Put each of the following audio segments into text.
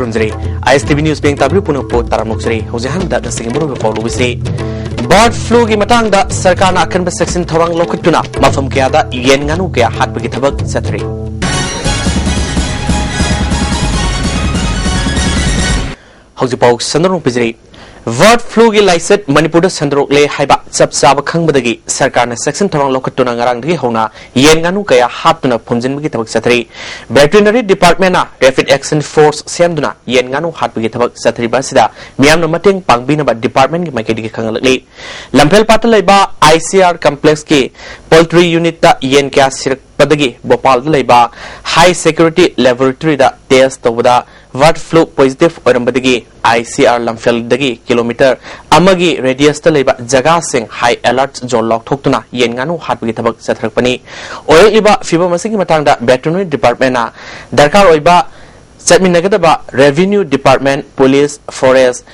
Kurunjari, ISTV News being tabu puno po taramukjari, Hosehan da Singapore follow we say. Bird flu gi matang da sarkar na akan section thawang lokutuna, mafam kaya da yen nganu kaya hat bagi thabak satri. Hogsipau sandarong pijri. Bird flu gi laiset Manipur sandrok le haiba chap chaba khangbadagi sarkar na section thawang lokutuna ngarang dagi hona yen nganu kaya hatuna phumjin bagi thabak satri. Veterinary department na rapid action force semduna yen nganu hat bagi thabak satri basida miyamna mateng pangbina ba department gi maikedi khangalakli. Lampel patal laiba ICR complex ki poultry unit da yen kya sirak padagi Bhopal laiba high security laboratory da test tawda bird flu positive orambadagi ICR Lampel dagi kilometer amagi radius ta laiba jaga sing high alert zone lock thoktuna yen nganu hatbagi thabak sathrakpani oil iba fiba masigi matangda veterinary department na darkar oiba chatminagadaba revenue department police forest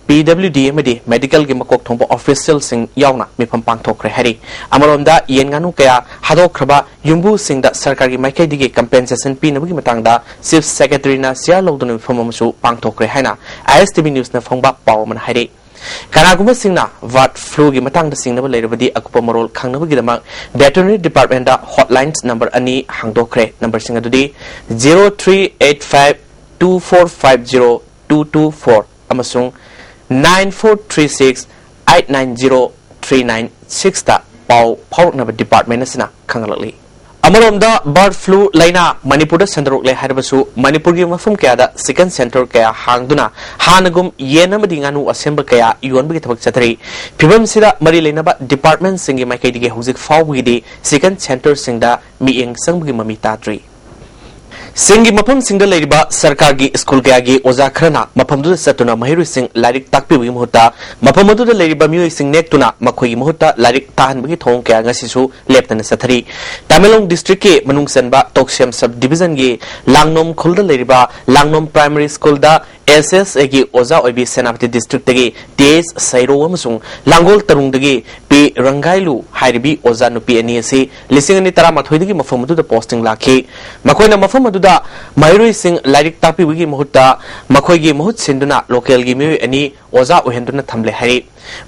PWD amadi medical gi makok thongbo official sing yauna mifam pangthokre hari amaronda yen nganu kaya hadokhraba yumbu singda sarkar gi maikai dige compensation pinabgi matangda chief secretary na sia lodun mifam amsu pangthokre haina ISTV news na phongba pawman hari kanaguma singna bird flu gi matangda singnaba leirabadi akupa marol khangnabagi damak veterinary department da hotlines number ani hangdokre number singa dudi 0385 2450 224 amasung 9436 890 396 ta pau phawrnaba department asina khangalakli amaromda bird flu laina Manipur da sandrok le harabasu Manipur gi mafum kaya da second center kaya hangduna hanagum yenamadi nganu assemble kaya yonbagi thabak chatri phibam sida mari leinaba department singi maikai dige hujik fawgi di second center singda mieng sangbagi mami tatri Singi mapam singda leiriba sarkar gi school kaya gi oza khrana mapam du satuna mahiru sing lairik takpi wi muhutta mapam du leiriba mioi sing nektuna makhoi gi muhutta lairik tahan bagi thong kaya ngasisu leptana sathari Tamelong district ke manungsanba toksem sub division gi langnom khulda leiriba langnom primary school da SSA gi oza oibi senapati district tagi tes sairo amasung langol tarung dagi p rangailu hairibi oza nupi ani ase lising ani tara mathoi dagi mafam du da posting lakhi makoina mafam du da mairui sing lairik tapi wigi muhutta makhoi gi muhut sinduna local gi mi ani oza ohenduna thamle hari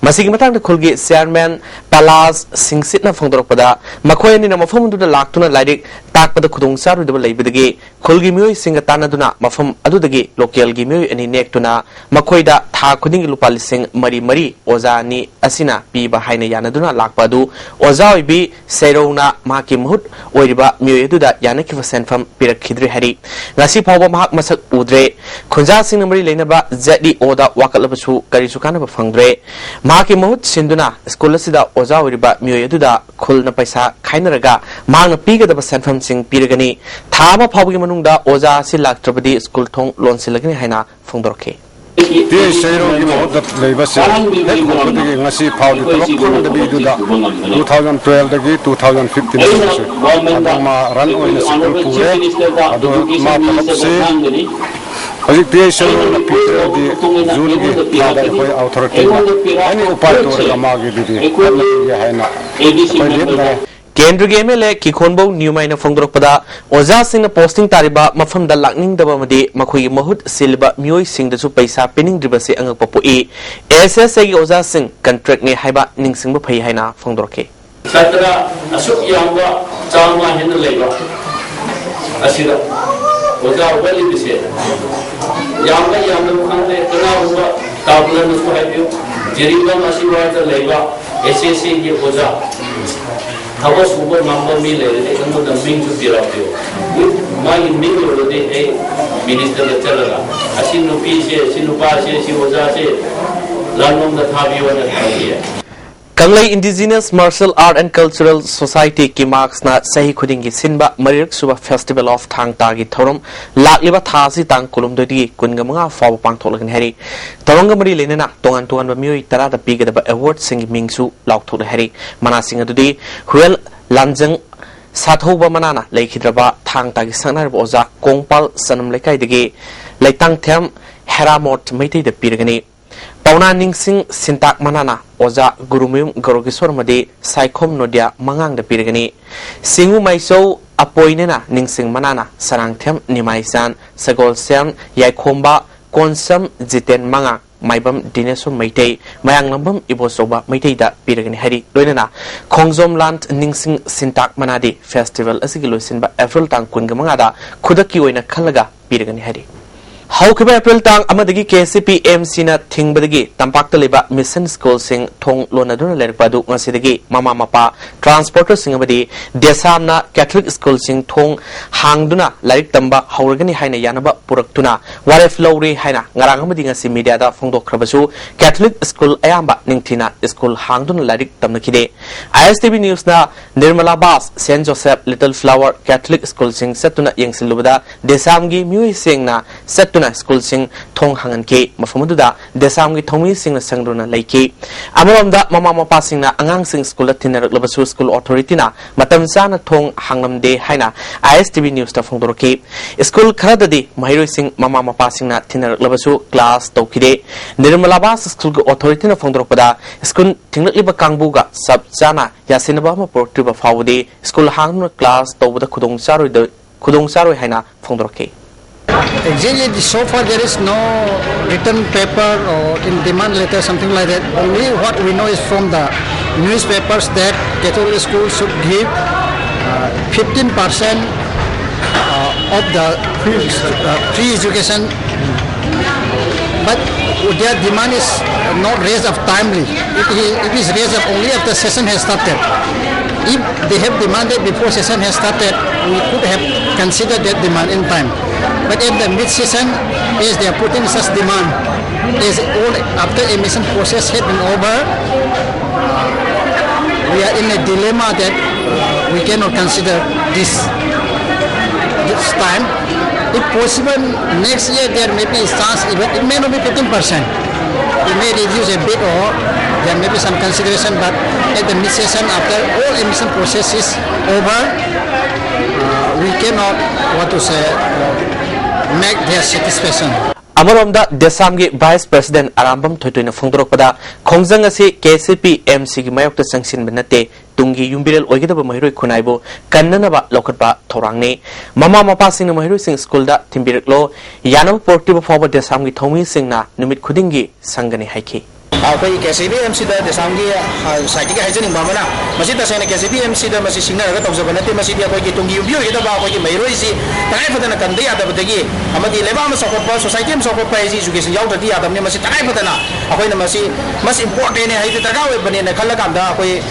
masigi matang da khulgi chairman Palas Singsit na phongdorpada makhoi ani na mafam du da laktuna lairik takpada khudong saru da leibidagi khulgi mi singa tanaduna mafam adu dagi local gi mi ani nektuna makhoi da tha khuding lupal sing mari mari oza ni asina pi ba haina yanaduna lakpadu oza oibi seirona maki muhut oiriba mi edu da yanaki senfam pirak khidri hari ngasi phawba mahak masak udre khunja sing namri leinaba zdi oda wakalabasu karisu kana ba phangdre mahaki muhut sinduna school sida oza oiriba mi edu da khulna paisa khainaraga mangna piga da senfam sing piragani thaba phawgi manungda oza si laktrabadi school thong lon silagani haina phongdorke Dia seiro gi mo dat leiba se ek ngasi phau di tabak khunda bi du da 2012 dagi 2015 se adama ran oina sikul pure adu ma tabak se ajik dia seiro na pitra di zul gi ada koi authority ani upai tor kama gi di ya haina koi lep Kendra game le Kikonbo New Mine Fongdropada, Oza Sing posting Tariba, Mafam the Lightning the Bamadi, Makui Mahut, Silba, Mui Sing the Supaisa, Pinning Dribasi and Popo E. SSA Oza Sing, contract me Haiba, Ning Sing Pay Haina, Fongdroke. Satra, Asuk Yamba, Chama in the labor. Asira, Oza well this year. Yamba Yamba, Tana, Tablan to have you, Jeriba Asiwa the labor, SSA Oza. How super number me later, and the being to be up you. My middle of the day, Minister the Terra, Asino Pise, Sinupa, she was a London the Tabi and here. Kanglai Indigenous Martial Art and Cultural Society ki marks na sahi khudingi sinba Maririk Suba Festival of Thang Tagi Thorum Lakliba Thasi Tang Kulum Dodi Kungamanga Faw Pangtolagan Harry Toronga Mari Lenina Tongan Tuan Bamui Tara the Big Award Sing Mingsu Lauk to the Harry Manasing Dodi Huel Lanjang Sathoba Manana Lake Hidraba Thang Tagi Sanar Boza Kongpal Sanam Lekai Degi Laitang Tem Heramot Mete the Pirgani Pauna Ningsing Sintak Manana Oza Gurumim Gorogisor Made Saikom Nodia Mangang the Pirgani Singu Maiso Apoinena Ningsing Manana Sarangtem Nimaisan Sagol Sem Yaikomba konsam jiten manga maibam dinesun maitei mayang lambam ibosoba maitei da piragani hari loinana khongjom land ningsing sintak manadi festival asigi loisinba April tang kunga manga da khudaki oina khalaga piragani hari Haukiba April tang amadagi KCP MC na thingbadagi tampakta leba mission school sing thong lonaduna lerpadu ngasidagi mama mapa transporter sing abadi desamna Catholic school sing thong hangduna larik tamba hauragani haina yanaba puraktuna waref lowri haina ngarang amadi ngasi media da phongdokrabasu Catholic school ayamba ningthina school hangduna larik tamnakide ISTV news na Nirmala Bas St Joseph Little Flower Catholic school sing setuna yengsilubada desamgi mui sing na setuna school sing thong hangan ke mafamuda desamgi thomi sing na sangruna laiki amaramda mama mapa sing na angang sing school athinar labasu school authority na matam sana thong hangnam de haina ISTV news ta phongdoroki school kharadadi mahiroi sing mama mapa sing na thinar labasu class tokide Nirmala Bas school authority na phongdoropada school thinglikliba kangbuga sab jana yasinaba ma portriba fawde school hangna class tawda khudong charoi haina phongdoroki Exactly, so far there is no written paper or in demand letter, something like that. Only what we know is from the newspapers that Catholic schools should give 15% of the free education. But their demand is not raised up timely. It is raised up only after session has started. If they have demanded before session has started, we could have considered that demand in time. But in the mid-session, as they are putting such demand, as all after admission process had been over, we are in a dilemma that we cannot consider this time. If possible, next year there may be a chance, it may not be 15%. It may reduce a bit or there may be some consideration, but at the mid-session, after all admission process is over, we cannot, make their satisfaction. Amaramda Desamgi Vice President Arambam Thoitoina Phongdorokpada Khongjang asi KCP MC gi mayokta sangsin benate tungi yumbilel oigidaba mahiroi khunaibo kannanaba lokatba thorangni mama mapa singna mahiroi sing school da timbireklo yanam portiba forward Desamgi thomi singna numit khudingi sangani haiki Akwai KCP MC da Desamgi saiti ga hajani mamana masi da sene KCP MC da masi singna ga tawjaba nate masi bi akwai tungi yumbi oigida ba akwai mahiroi si tanai fadana kande yada badagi amadi leba ma support society am support pa education yawda di yada ne masi tanai fadana akwai na masi mas important ne haide daga we bane na khalla kam da akwai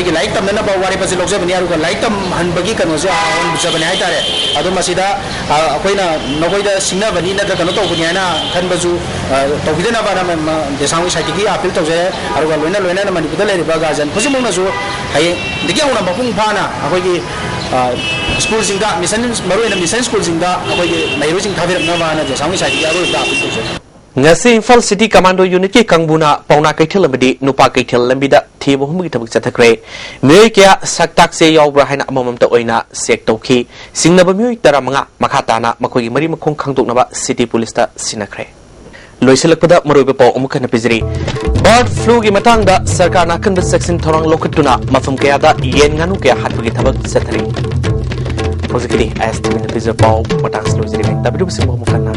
gi like tam na ba wari pasi lokja bani aru like tam han bagi kanu jo on bisa bani haitare adu masi da akwai na nogoi da singna bani na da kanu to bani na khan baju to bidena ba na Desamgi saiti gi appeal to je aru loina na Manipuri le ba ga jan khusimo na jo hai digi una ba pung phana akwai gi school singda mission maru na mission school singda akwai gi mairo sing thabir na ba na Desamgi saiti gi aru da appeal to je ngasi Imphal City Commando Unit ki kangbuna pauna kaithel amadi nupa kaithel lambida thibo humgi thabuk chathakre mei kya saktak se yawbra haina amamamta oina sek tawki singnaba mei taramanga makhatana makogi mari makhong khangdoknaba city police ta sinakre loiselakpada maroiba paw umukana pizri bird flu gi matangda sarkar na kanba section thorang lokatuna mafam kaya da yen nganu kaya hatbagi thabak chathari hojikidi ISTV na pizza paw matang slojiri tabidu simbo mukana